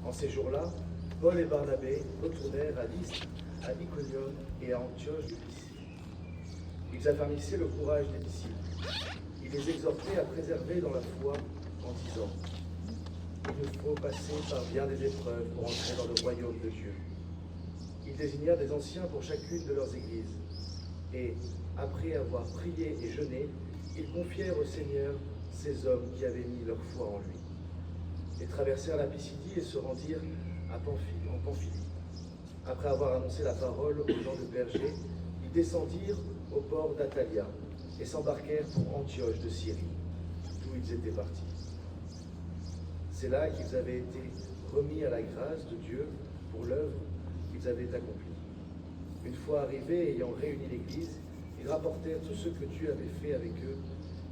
En ces jours-là, Paul et Barnabé retournèrent à Lystre, à Iconium et à Antioche de Pisidia. Ils affermissaient le courage des disciples. Ils les exhortaient à préserver dans la foi en disant: il nous faut passer par bien des épreuves pour entrer dans le royaume de Dieu. Ils désignèrent des anciens pour chacune de leurs églises. Et, après avoir prié et jeûné, ils confièrent au Seigneur ces hommes qui avaient mis leur foi en lui. Ils traversèrent la Pisidie et se rendirent en Pamphylie. Après avoir annoncé la parole aux gens de Pergé, ils descendirent au port d'Attalia et s'embarquèrent pour Antioche de Syrie, d'où ils étaient partis. C'est là qu'ils avaient été remis à la grâce de Dieu pour l'œuvre qu'ils avaient accomplie. Une fois arrivés et ayant réuni l'Église, ils rapportèrent tout ce que Dieu avait fait avec eux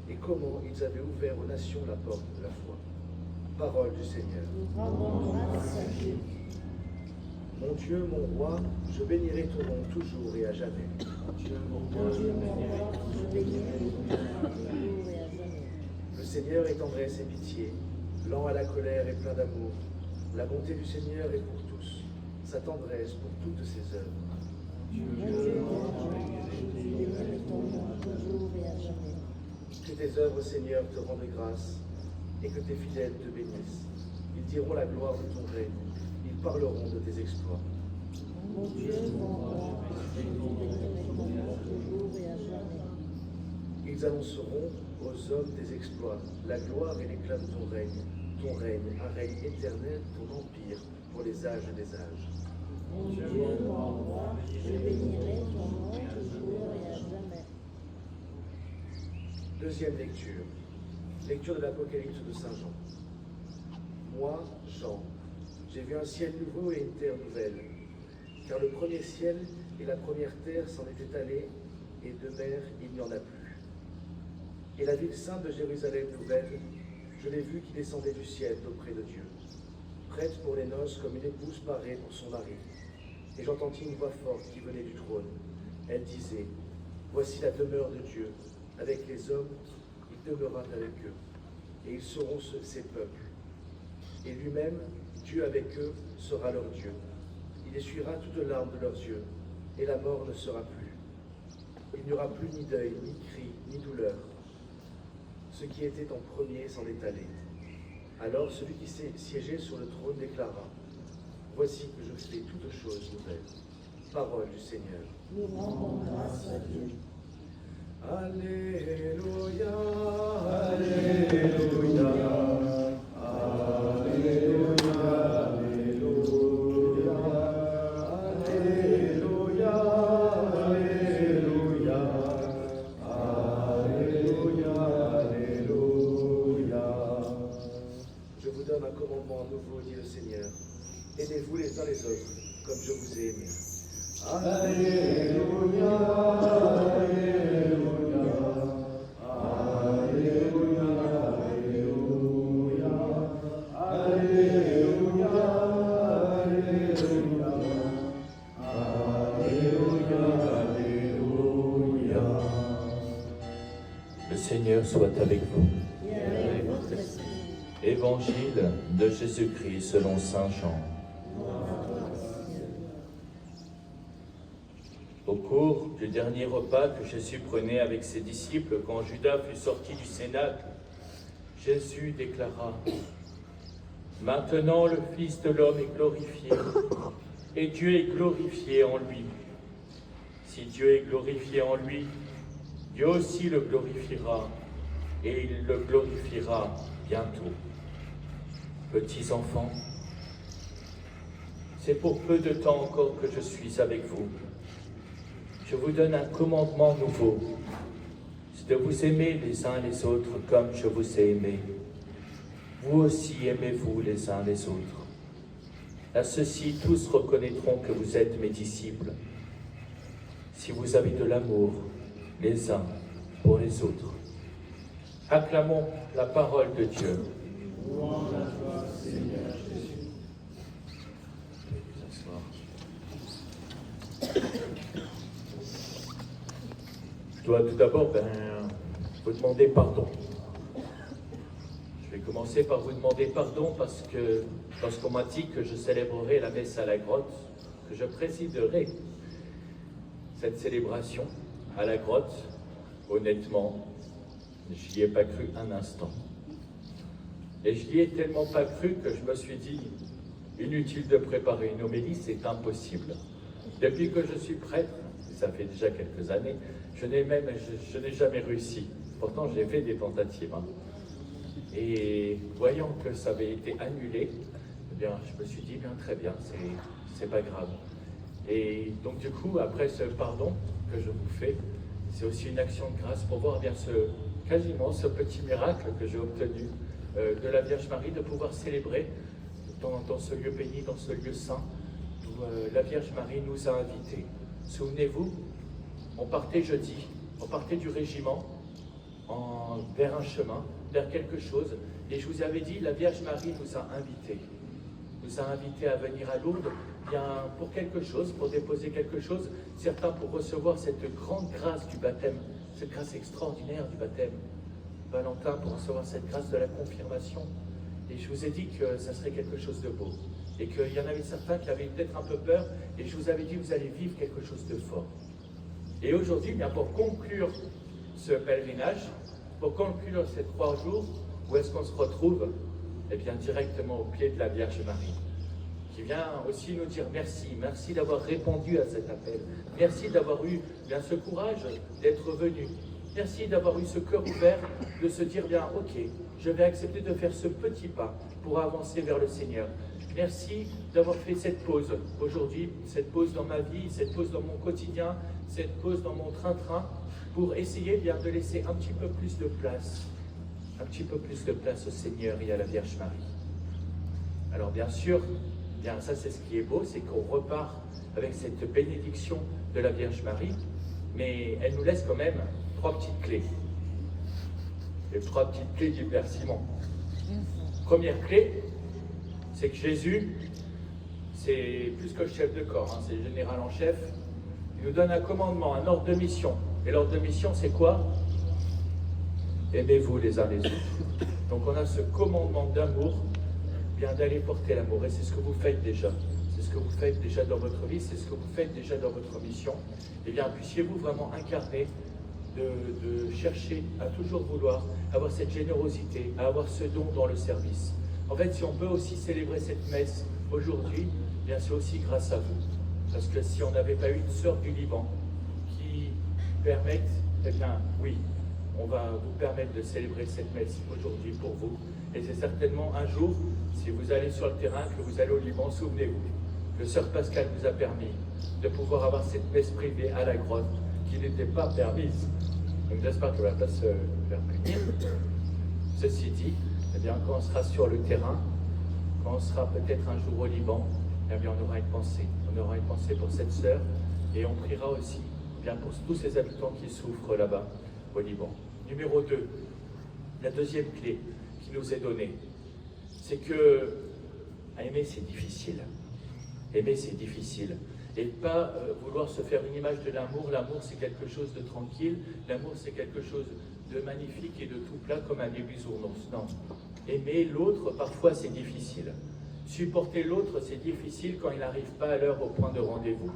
et comment ils avaient ouvert aux nations la porte de la foi. Parole du Seigneur. Mon Dieu, mon roi, je bénirai ton nom toujours et à jamais. Le Seigneur est tendresse et pitié, lent à la colère et plein d'amour. La bonté du Seigneur est pour tous, sa tendresse pour toutes ses œuvres. Que tes œuvres, Seigneur, te rendent grâce et que tes fidèles te bénissent. Ils diront la gloire de ton règne, ils parleront de tes exploits. Mon Dieu, mon roi, je bénirai ton nom toujours et à jamais. Ils annonceront aux hommes tes exploits, la gloire et l'éclat de ton règne, un règne éternel, ton empire pour les âges des âges. Mon Dieu, mon roi, je bénirai ton nom toujours et à jamais. Deuxième lecture. Lecture de l'Apocalypse de Saint Jean. Moi, Jean, j'ai vu un ciel nouveau et une terre nouvelle, car le premier ciel et la première terre s'en étaient allés, et de mer il n'y en a plus. Et la ville sainte de Jérusalem nouvelle, je l'ai vue qui descendait du ciel auprès de Dieu, prête pour les noces comme une épouse parée pour son mari. Et j'entendis une voix forte qui venait du trône. Elle disait: voici la demeure de Dieu, avec les hommes, il demeurera avec eux, et ils seront ses peuples. Et lui-même, Dieu avec eux, sera leur Dieu. Il essuiera toutes larmes de leurs yeux, et la mort ne sera plus. Il n'y aura plus ni deuil, ni cri, ni douleur. Ce qui était en premier s'en est allé. Alors celui qui siégeait sur le trône déclara: voici que je fais toutes choses nouvelles. Parole du Seigneur. Nous rendons grâce à Dieu. Alléluia, Alléluia, Alléluia, Alléluia, Alléluia, Alléluia, Alléluia. Je vous donne un commandement nouveau, dit le Seigneur. Aimez-vous les uns les autres, comme je vous ai aimé. Alléluia, Alléluia, Alléluia, Alléluia, Alléluia, Alléluia, Alléluia. Le Seigneur soit avec vous. Et avec votre esprit. Évangile de Jésus-Christ selon saint Jean. Au cours du dernier repas que Jésus prenait avec ses disciples, quand Judas fut sorti du cénacle, Jésus déclara: maintenant le Fils de l'homme est glorifié, et Dieu est glorifié en lui. Si Dieu est glorifié en lui, Dieu aussi le glorifiera, et il le glorifiera bientôt. Petits enfants, c'est pour peu de temps encore que je suis avec vous. Je vous donne un commandement nouveau, c'est de vous aimer les uns les autres comme je vous ai aimé. Vous aussi aimez-vous les uns les autres. À ceci, tous reconnaîtront que vous êtes mes disciples, si vous avez de l'amour les uns pour les autres. Acclamons la parole de Dieu. Louange à toi, Seigneur Jésus. Je dois tout d'abord vous demander pardon. Je vais commencer commencer par vous demander pardon parce que lorsqu'on m'a dit que je célébrerai la messe à la grotte, que je présiderai cette célébration à la grotte, honnêtement, je n'y ai pas cru un instant. Et je n'y ai tellement pas cru que je me suis dit, inutile de préparer une homélie, c'est impossible. Depuis que je suis prêtre, et ça fait déjà quelques années, je n'ai jamais réussi. Pourtant, j'ai fait des tentatives. Et voyant que ça avait été annulé, eh bien, je me suis dit, bien, très bien, c'est pas grave. Et donc, du coup, après ce pardon que je vous fais, c'est aussi une action de grâce pour voir bien quasiment ce petit miracle que j'ai obtenu de la Vierge Marie, de pouvoir célébrer dans ce lieu béni, dans ce lieu saint, où la Vierge Marie nous a invités. Souvenez-vous, on partait jeudi, on partait du régiment vers un chemin, vers quelque chose, et je vous avais dit, la Vierge Marie nous a invités à venir à Lourdes, bien pour quelque chose, pour déposer quelque chose, certains pour recevoir cette grande grâce du baptême, cette grâce extraordinaire du baptême. Valentin pour recevoir cette grâce de la confirmation. Et je vous ai dit que ça serait quelque chose de beau. Et qu'il y en avait certains qui avaient peut-être un peu peur, et je vous avais dit, vous allez vivre quelque chose de fort. Et aujourd'hui, bien pour conclure ce pèlerinage, pour conclure ces 3 jours, où est-ce qu'on se retrouve? Eh bien, directement au pied de la Vierge Marie, qui vient aussi nous dire merci, merci d'avoir répondu à cet appel, merci d'avoir eu bien ce courage d'être venu, merci d'avoir eu ce cœur ouvert, de se dire bien, ok, je vais accepter de faire ce petit pas pour avancer vers le Seigneur. Merci d'avoir fait cette pause aujourd'hui, cette pause dans ma vie, cette pause dans mon quotidien, cette pause dans mon train-train, pour essayer bien de laisser un petit peu plus de place au Seigneur et à la Vierge Marie. Alors bien sûr, bien ça c'est ce qui est beau, c'est qu'on repart avec cette bénédiction de la Vierge Marie, mais elle nous laisse quand même 3 petites clés. Les 3 petites clés du Père Simon. Première clé, c'est que Jésus, c'est plus que le chef de corps, c'est le général en chef. Il nous donne un commandement, un ordre de mission. Et l'ordre de mission, c'est quoi? Aimez-vous les uns les autres. Donc on a ce commandement d'amour, bien d'aller porter l'amour. Et c'est ce que vous faites déjà. C'est ce que vous faites déjà dans votre vie, c'est ce que vous faites déjà dans votre mission. Et bien puissiez-vous vraiment incarner, de chercher à toujours vouloir avoir cette générosité, à avoir ce don dans le service. En fait, si on peut aussi célébrer cette messe aujourd'hui, bien c'est aussi grâce à vous. Parce que si on n'avait pas eu une sœur du Liban qui permette, eh bien oui, on va vous permettre de célébrer cette messe aujourd'hui pour vous. Et c'est certainement un jour, si vous allez sur le terrain, que vous allez au Liban, souvenez-vous que sœur Pascal nous a permis de pouvoir avoir cette messe privée à la grotte qui n'était pas permise. Donc j'espère qu'elle ne va pas se faire punir. Ceci dit, eh bien, quand on sera sur le terrain, quand on sera peut-être un jour au Liban, eh bien, on aura une pensée. On aura une pensée pour cette sœur et on priera aussi bien pour tous ces habitants qui souffrent là-bas au Liban. Numéro 2, la deuxième clé qui nous est donnée, c'est que aimer c'est difficile. Aimer c'est difficile. Et pas vouloir se faire une image de l'amour. L'amour c'est quelque chose de tranquille, l'amour c'est quelque chose de magnifique et de tout plat comme un bisounours. Non. Aimer l'autre, parfois c'est difficile. Supporter l'autre, c'est difficile quand il n'arrive pas à l'heure au point de rendez-vous.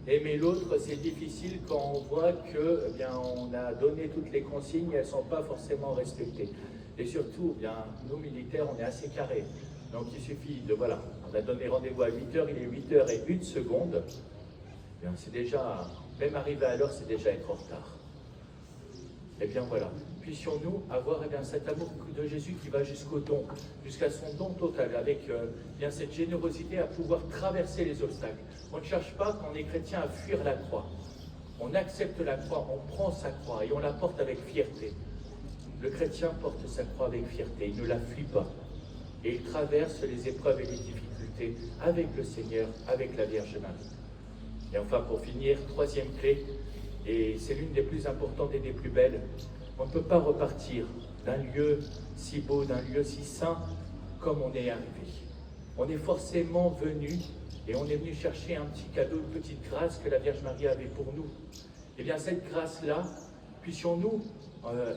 Aimer l'autre, c'est difficile quand on voit que, eh bien, on a donné toutes les consignes et elles ne sont pas forcément respectées. Et surtout, eh bien, nous militaires, on est assez carrés. Donc il suffit de, voilà, on a donné rendez-vous à 8h, il est 8h01. Eh bien, c'est déjà, même arriver à l'heure, c'est déjà être en retard. Eh bien voilà, puissions-nous avoir eh bien, cet amour de Jésus qui va jusqu'au don, jusqu'à son don total, avec bien cette générosité à pouvoir traverser les obstacles. On ne cherche pas, quand on est chrétien, à fuir la croix. On accepte la croix, on prend sa croix et on la porte avec fierté. Le chrétien porte sa croix avec fierté, il ne la fuit pas. Et il traverse les épreuves et les difficultés avec le Seigneur, avec la Vierge Marie. Et enfin, pour finir, troisième clé, et c'est l'une des plus importantes et des plus belles, on ne peut pas repartir d'un lieu si beau, d'un lieu si saint, comme on est arrivé. On est forcément venu, et on est venu chercher un petit cadeau, une petite grâce que la Vierge Marie avait pour nous. Et bien cette grâce-là, puissions-nous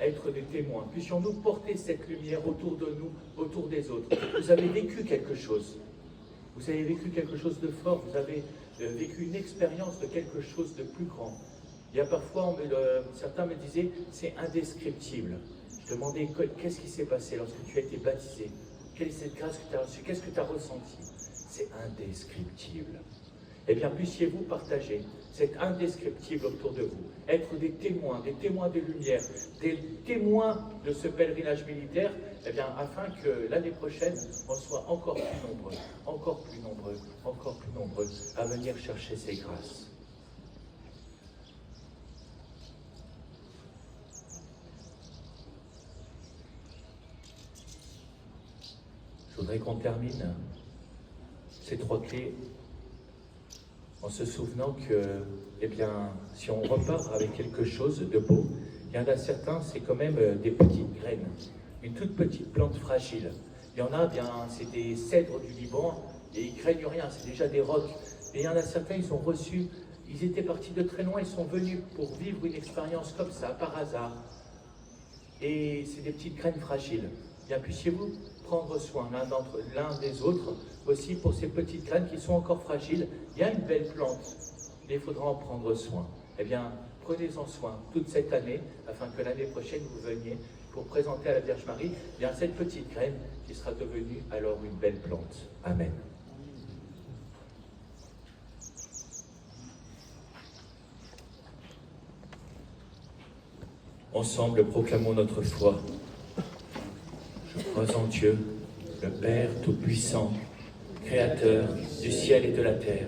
être des témoins. Puissions-nous porter cette lumière autour de nous, autour des autres. Vous avez vécu quelque chose. Vous avez vécu quelque chose de fort. Vous avez vécu une expérience de quelque chose de plus grand. Il y a parfois, certains me disaient, c'est indescriptible. Je demandais, qu'est-ce qui s'est passé lorsque tu as été baptisé? Quelle est cette grâce que tu as reçue? Qu'est-ce que tu as ressenti? C'est indescriptible. Eh bien, puissiez-vous partager cet indescriptible autour de vous, être des témoins de lumière, des témoins de ce pèlerinage militaire, eh bien, afin que l'année prochaine, on soit encore plus nombreux, encore plus nombreux, encore plus nombreux à venir chercher ces grâces. Je voudrais qu'on termine ces 3 clés en se souvenant que, eh bien, si on repart avec quelque chose de beau, il y en a certains, c'est quand même des petites graines, une toute petite plante fragile. Il y en a, bien, c'est des cèdres du Liban, et ils craignent rien, c'est déjà des rocs. Et il y en a certains, ils ont reçu, ils étaient partis de très loin, ils sont venus pour vivre une expérience comme ça, par hasard. Et c'est des petites graines fragiles. Bien, puissiez-vous prendre soin l'un des autres aussi pour ces petites graines qui sont encore fragiles. Il y a une belle plante, mais il faudra en prendre soin. Eh bien, prenez-en soin toute cette année, afin que l'année prochaine vous veniez pour présenter à la Vierge Marie bien cette petite graine qui sera devenue alors une belle plante. Amen. Ensemble, proclamons notre foi. Je crois en Dieu, le Père Tout-Puissant, Créateur du ciel et de la terre,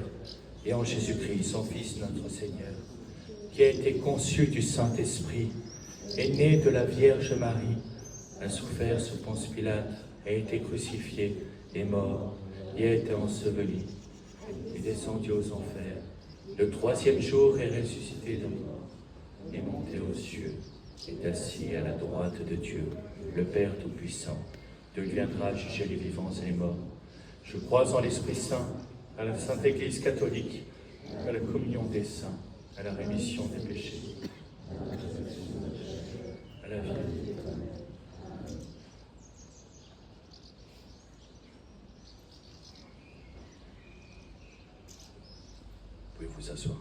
et en Jésus-Christ, son Fils, notre Seigneur, qui a été conçu du Saint-Esprit, est né de la Vierge Marie, a souffert sous Ponce Pilate, a été crucifié, est mort, et a été enseveli, est descendu aux enfers. Le 3e jour est ressuscité des morts, est monté aux cieux, est assis à la droite de Dieu, le Père Tout-Puissant, d'où il viendra juger les vivants et les morts. Je crois en l'Esprit Saint, à la Sainte Église catholique, à la communion des saints, à la rémission des péchés, à la vie. Vous pouvez vous asseoir.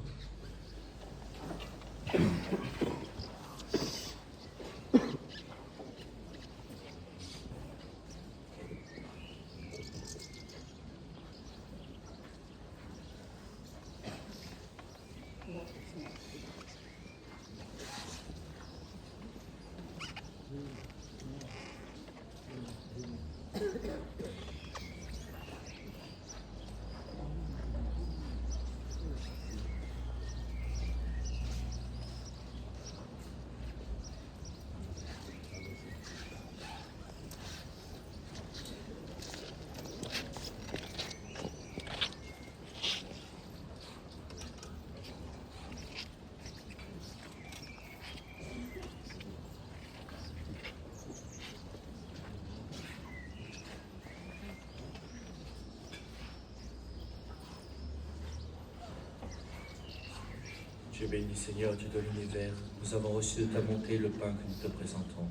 Dieu béni, Seigneur, Dieu de l'univers, nous avons reçu de ta bonté le pain que nous te présentons.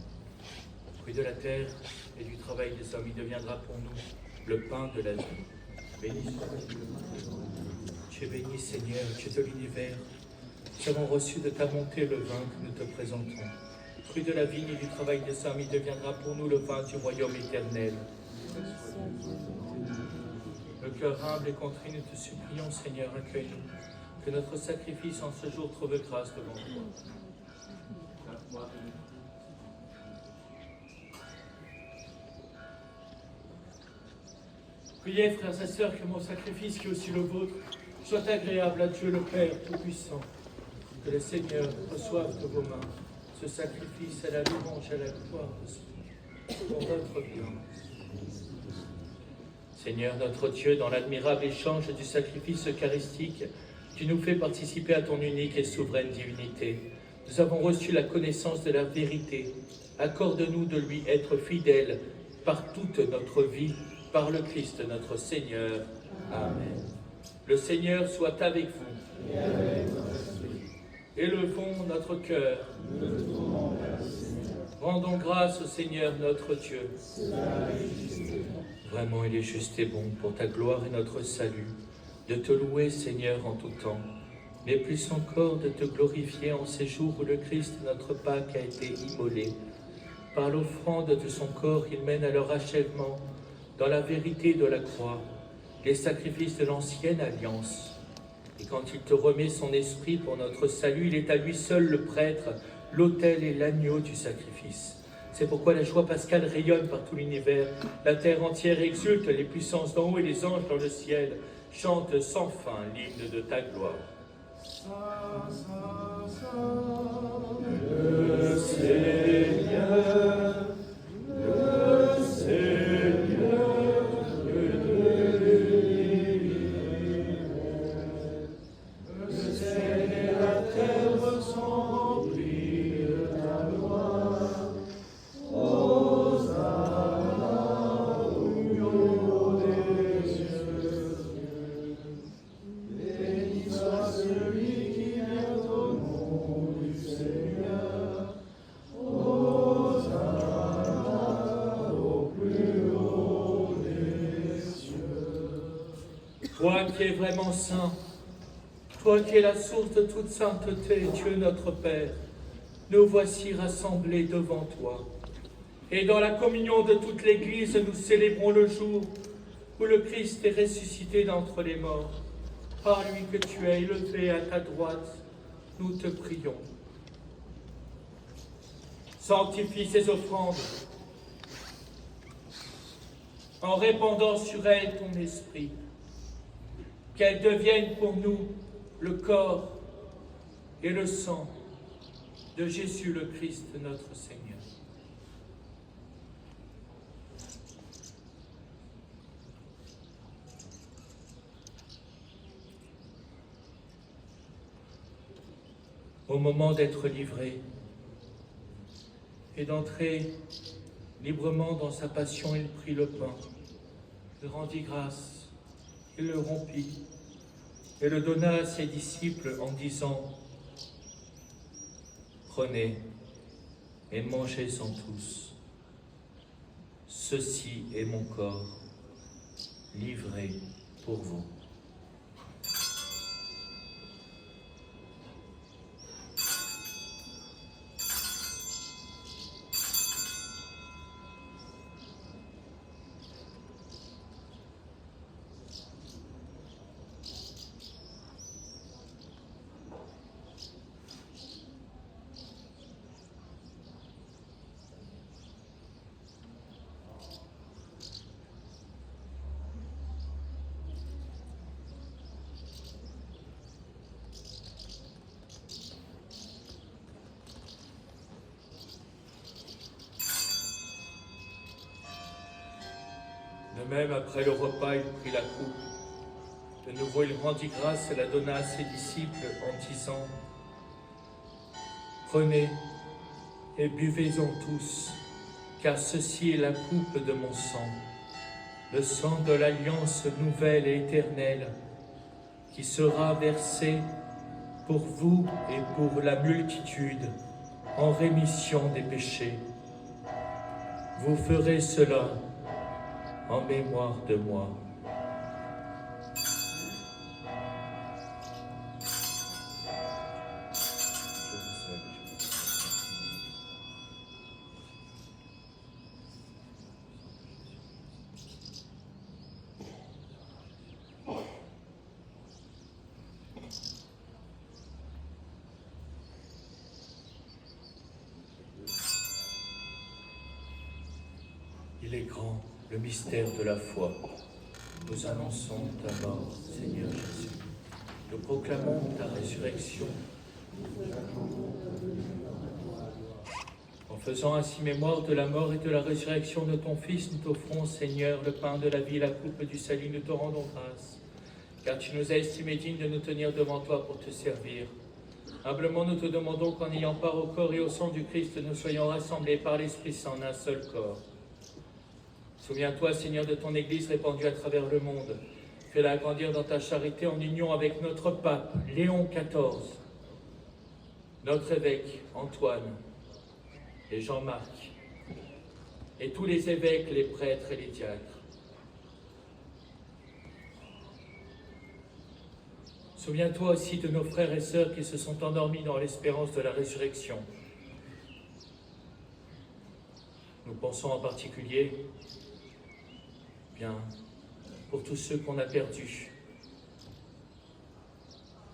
Fruit de la terre et du travail des hommes, il deviendra pour nous le pain de la vie. Béni soit-il. Dieu béni, Seigneur, Dieu de l'univers, nous avons reçu de ta bonté le vin que nous te présentons. Fruit de la vigne et du travail des hommes, il deviendra pour nous le vin du royaume éternel. Le cœur humble et contrit, nous te supplions, Seigneur, accueille-nous. Que notre sacrifice en ce jour trouve grâce devant toi. Priez, frères et sœurs, que mon sacrifice, qui est aussi le vôtre, soit agréable à Dieu le Père Tout-Puissant. Que le Seigneur reçoive de vos mains ce sacrifice à la louange et à la gloire de son nom, pour votre bien. Seigneur notre Dieu, dans l'admirable échange du sacrifice eucharistique, tu nous fais participer à ton unique et souveraine divinité. Nous avons reçu la connaissance de la vérité. Accorde-nous de lui être fidèles par toute notre vie, par le Christ notre Seigneur. Amen. Le Seigneur soit avec vous. Élevons notre cœur. Rendons grâce au Seigneur notre Dieu. Vraiment, il est juste et bon pour ta gloire et notre salut, de te louer, Seigneur, en tout temps, mais plus encore de te glorifier en ces jours où le Christ, notre Pâque, a été immolé. Par l'offrande de son corps, il mène à leur achèvement, dans la vérité de la croix, les sacrifices de l'ancienne alliance. Et quand il te remet son esprit pour notre salut, il est à lui seul le prêtre, l'autel et l'agneau du sacrifice. C'est pourquoi la joie pascale rayonne par tout l'univers. La terre entière exulte, les puissances d'en haut et les anges dans le ciel chantent sans fin l'hymne de ta gloire. Saint, Saint, Saint, le Seigneur, le Seigneur, Dieu de l'univers. Le ciel et la terre sont remplis de ta gloire. Hosanna au plus haut des cieux. Béni soit celui qui vient au nom du Seigneur. Hosanna au plus haut des cieux. Toi qui es vraiment saint, toi qui es la source de toute sainteté, Dieu notre Père, nous voici rassemblés devant toi. Et dans la communion de toute l'Église, nous célébrons le jour où le Christ est ressuscité d'entre les morts. Par lui que tu as élevé à ta droite, nous te prions. Sanctifie ces offrandes en répandant sur elles ton esprit, qu'elles deviennent pour nous le corps et le sang de Jésus le Christ, notre Seigneur. Au moment d'être livré et d'entrer librement dans sa passion, il prit le pain, il rendit grâce, il le rompit et le donna à ses disciples en disant : « Prenez et mangez-en tous. Ceci est mon corps, livré pour vous. » De même, après le repas, il prit la coupe. De nouveau, il rendit grâce et la donna à ses disciples en disant : « Prenez et buvez-en tous, car ceci est la coupe de mon sang, le sang de l'alliance nouvelle et éternelle, qui sera versé pour vous et pour la multitude en rémission des péchés. Vous ferez cela en mémoire de moi. » Il est grand, le mystère de la foi. Nous annonçons ta mort, Seigneur Jésus. Nous proclamons ta résurrection. En faisant ainsi mémoire de la mort et de la résurrection de ton Fils, nous t'offrons, Seigneur, le pain de la vie, la coupe du salut. Nous te rendons grâce, car tu nous as estimés dignes de nous tenir devant toi pour te servir. Humblement, nous te demandons qu'en ayant part au corps et au sang du Christ, nous soyons rassemblés par l'Esprit Saint en un seul corps. Souviens-toi, Seigneur, de ton Église répandue à travers le monde. Fais-la grandir dans ta charité en union avec notre pape, Léon XIV, notre évêque, Antoine, et Jean-Marc, et tous les évêques, les prêtres et les diacres. Souviens-toi aussi de nos frères et sœurs qui se sont endormis dans l'espérance de la résurrection. Nous pensons en particulier, bien, pour tous ceux qu'on a perdus,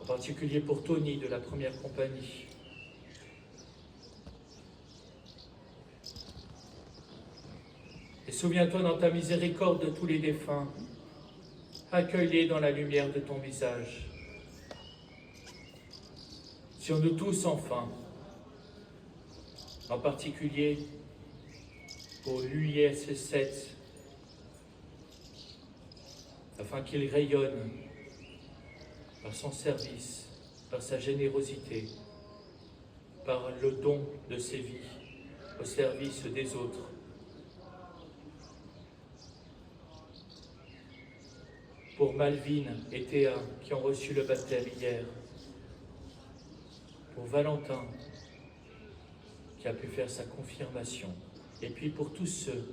en particulier pour Tony de la première compagnie. Et souviens-toi dans ta miséricorde de tous les défunts, accueille-les dans la lumière de ton visage. Sur nous tous enfin, en particulier pour l'UIS 7, afin qu'il rayonne par son service, par sa générosité, par le don de ses vies au service des autres. Pour Malvine et Théa qui ont reçu le baptême hier, pour Valentin qui a pu faire sa confirmation, et puis pour tous ceux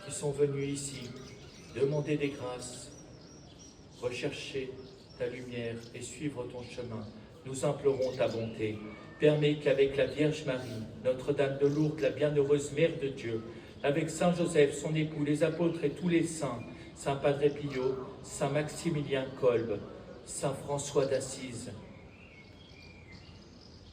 qui sont venus ici demander des grâces, rechercher ta lumière et suivre ton chemin. Nous implorons ta bonté. Permets qu'avec la Vierge Marie, Notre-Dame de Lourdes, la bienheureuse Mère de Dieu, avec Saint Joseph, son époux, les apôtres et tous les saints, Saint Padre Pio, Saint Maximilien Kolbe, Saint François d'Assise,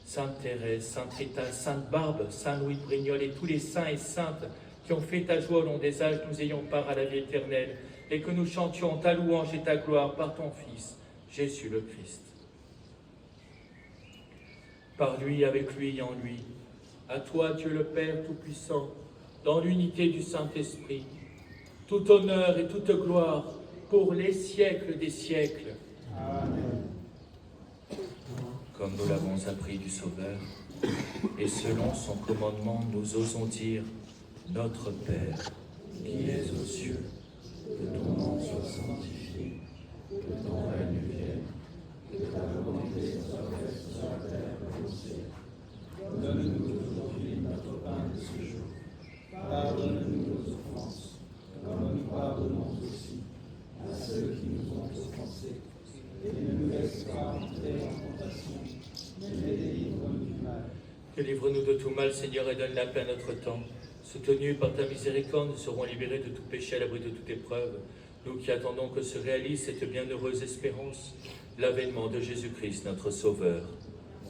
Sainte Thérèse, Sainte Rita, Sainte Barbe, Saint Louis Brignol et tous les saints et saintes qui ont fait ta joie au long des âges, nous ayons part à la vie éternelle et que nous chantions ta louange et ta gloire par ton Fils, Jésus le Christ. Par lui, avec lui et en lui, à toi, Dieu le Père Tout-Puissant, dans l'unité du Saint-Esprit, tout honneur et toute gloire pour les siècles des siècles. Amen. Comme nous l'avons appris du Sauveur, et selon son commandement, nous osons dire « Notre Père, qui es aux cieux, que ton nom soit sanctifié, que ton règne vienne, que ta volonté soit faite sur la terre comme au ciel. Donne-nous aujourd'hui notre pain de ce jour. Pardonne-nous nos offenses, comme nous pardonnons aussi à ceux qui nous ont offensés. Et ne nous laisse pas entrer en tentation, mais délivre-nous du mal. Délivre-nous de tout mal, Seigneur, et donne la paix à notre temps. Soutenus par ta miséricorde, nous serons libérés de tout péché à l'abri de toute épreuve. Nous qui attendons que se réalise cette bienheureuse espérance, l'avènement de Jésus-Christ, notre Sauveur.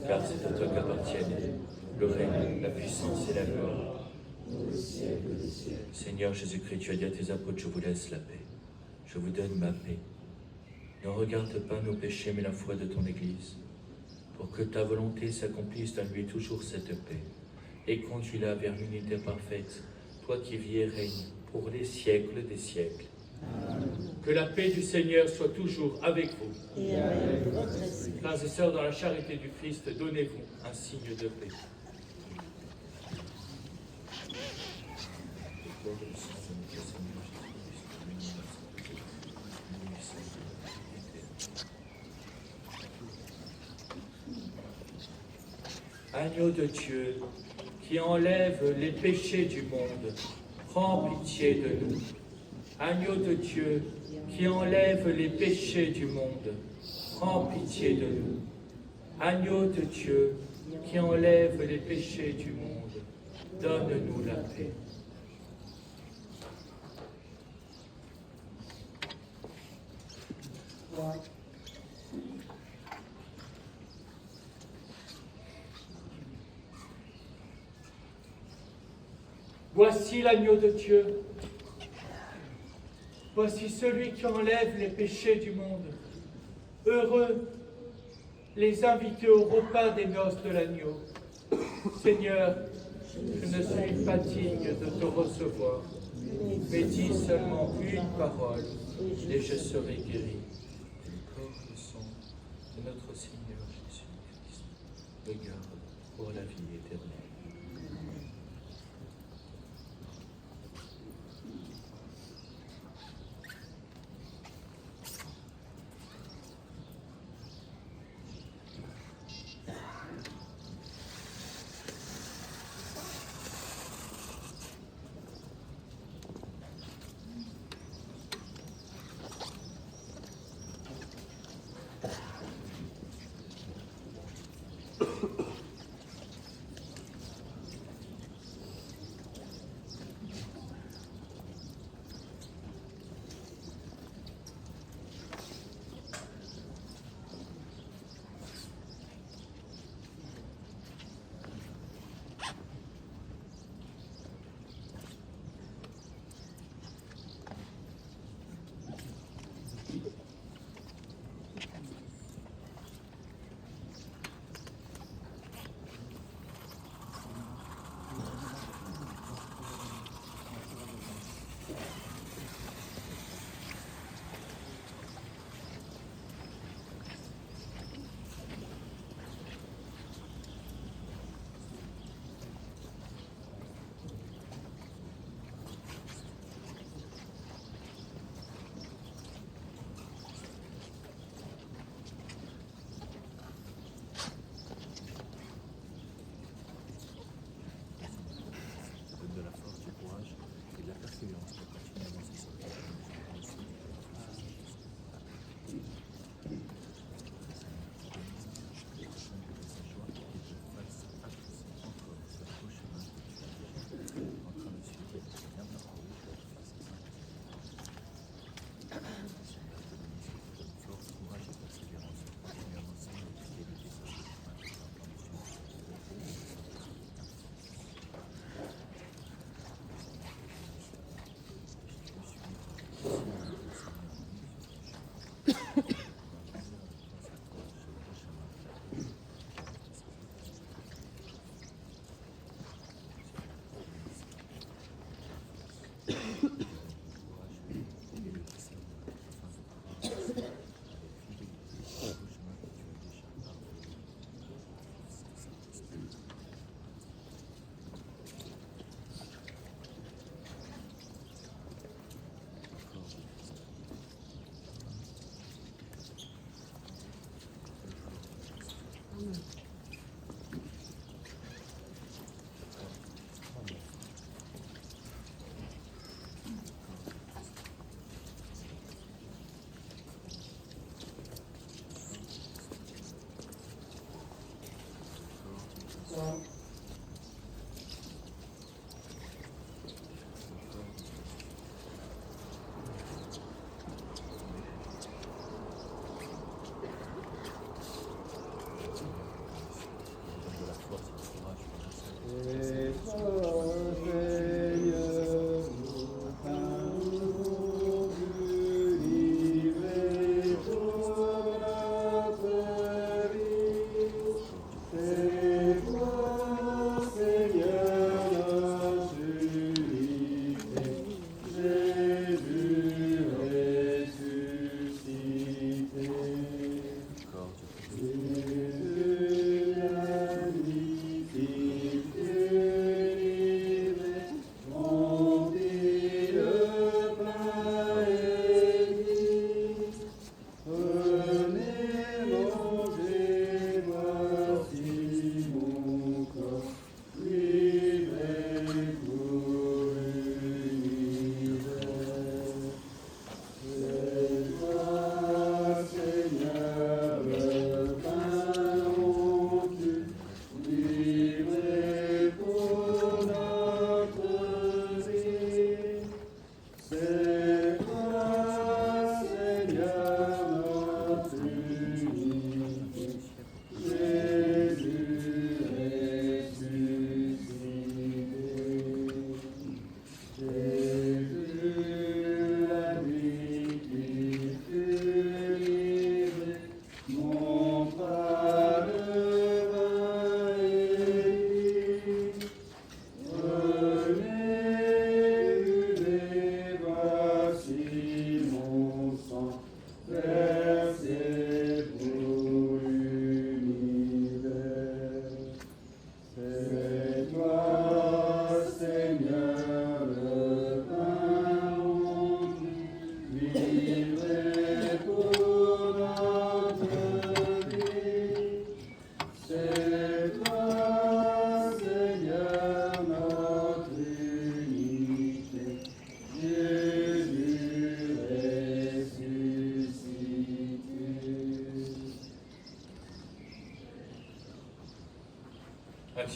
Car c'est à toi qu'appartiennent le règne, la puissance et la gloire. Seigneur Jésus-Christ, tu as dit à tes apôtres, je vous laisse la paix. Je vous donne ma paix. Ne regarde pas nos péchés, mais la foi de ton Église, pour que ta volonté s'accomplisse, donne-lui toujours cette paix, et conduis-la vers l'unité parfaite, toi qui vis et règnes pour les siècles des siècles. Amen. Que la paix du Seigneur soit toujours avec vous. Et avec votre esprit. Frères et sœurs, dans la charité du Christ, donnez-vous un signe de paix. Agneau de Dieu, qui enlève les péchés du monde, prends pitié de nous. Agneau de Dieu, qui enlève les péchés du monde, prends pitié de nous. Agneau de Dieu, qui enlève les péchés du monde, donne-nous la paix. Voici l'agneau de Dieu. Voici celui qui enlève les péchés du monde. Heureux les invités au repas des noces de l'agneau. Seigneur, je ne suis pas digne de te recevoir, mais dis seulement une parole et je serai guéri. Le corps et le sang de notre Seigneur Jésus-Christ, regarde pour la vie éternelle.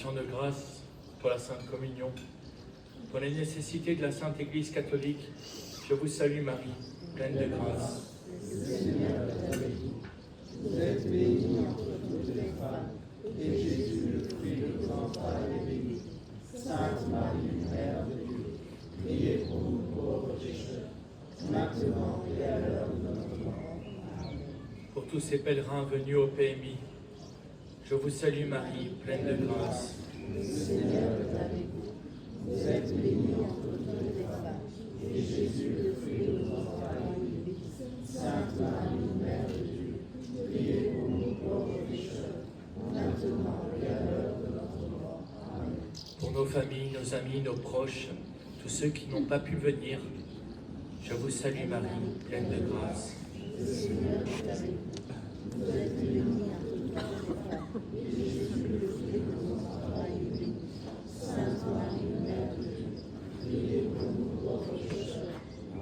action de grâce pour la Sainte Communion, pour les nécessités de la Sainte Église catholique, je vous salue Marie, pleine de grâce. Le Seigneur est avec vous. Vous êtes bénie entre toutes les femmes, et Jésus, le fruit de vos entrailles, est béni. Sainte Marie, Mère de Dieu, priez pour nous pauvres pécheurs, maintenant et à l'heure de notre mort. Amen. Pour tous ces pèlerins venus au PMI, je vous salue Marie, pleine de grâce. Le Seigneur est avec vous. Vous êtes bénie entre toutes les femmes, et Jésus, le fruit de vos entrailles, est béni. Sainte Marie, Mère de Dieu, priez pour nous pauvres pécheurs, maintenant et à l'heure de notre mort. Amen. Pour nos familles, nos amis, nos proches, tous ceux qui n'ont pas pu venir, je vous salue Marie, pleine de grâce. Le Seigneur est avec vous. Vous êtes bénie entre toutes les femmes, et Jésus, le fruit de vos entrailles, est béni. Sainte Marie, Mère de Dieu, priez pour nous pauvres pécheurs,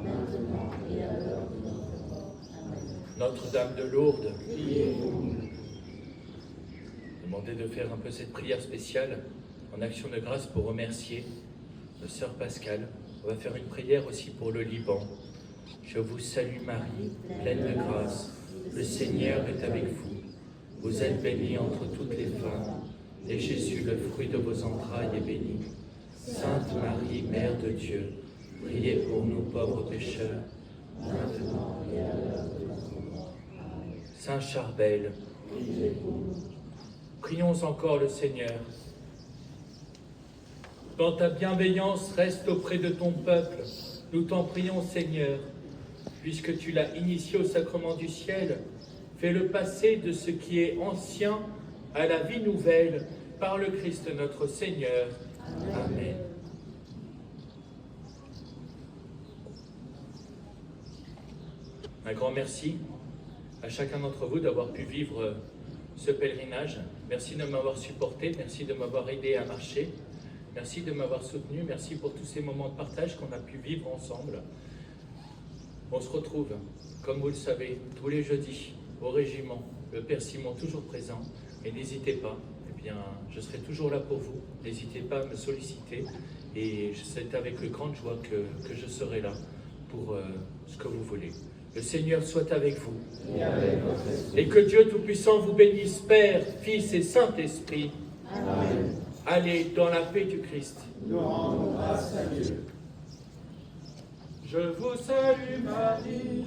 maintenant et à l'heure de notre mort. Amen. Notre-Dame de Lourdes, Priez pour nous. demandez de faire un peu cette prière spéciale en action de grâce pour remercier notre sœur Pascale. On va faire une prière aussi pour le Liban. Je vous salue Marie, pleine de grâce. Le Seigneur est avec vous. Vous êtes bénie entre toutes les femmes, et Jésus, le fruit de vos entrailles, est béni. Sainte Marie, Mère de Dieu, priez pour nous pauvres pécheurs, maintenant et à l'heure de notre mort. Amen. Saint Charbel, Priez pour nous. prions encore le Seigneur. Dans ta bienveillance, reste auprès de ton peuple. Nous t'en prions, Seigneur. Puisque tu l'as initié au sacrement du ciel, fais-le passer de ce qui est ancien à la vie nouvelle par le Christ notre Seigneur. Amen. Un grand merci à chacun d'entre vous d'avoir pu vivre ce pèlerinage. Merci de m'avoir supporté, merci de m'avoir aidé à marcher, merci de m'avoir soutenu, merci pour tous ces moments de partage qu'on a pu vivre ensemble. On se retrouve, comme vous le savez, tous les jeudis au régiment, le Père Simon toujours présent, et n'hésitez pas, eh bien, je serai toujours là pour vous, n'hésitez pas à me solliciter, et c'est avec grande joie que je serai là pour ce que vous voulez. Le Seigneur soit avec vous. Et que Dieu Tout-Puissant vous bénisse, Père, Fils et Saint-Esprit. Amen. Allez dans la paix du Christ. Nous rendons grâce à Dieu. Je vous salue Marie,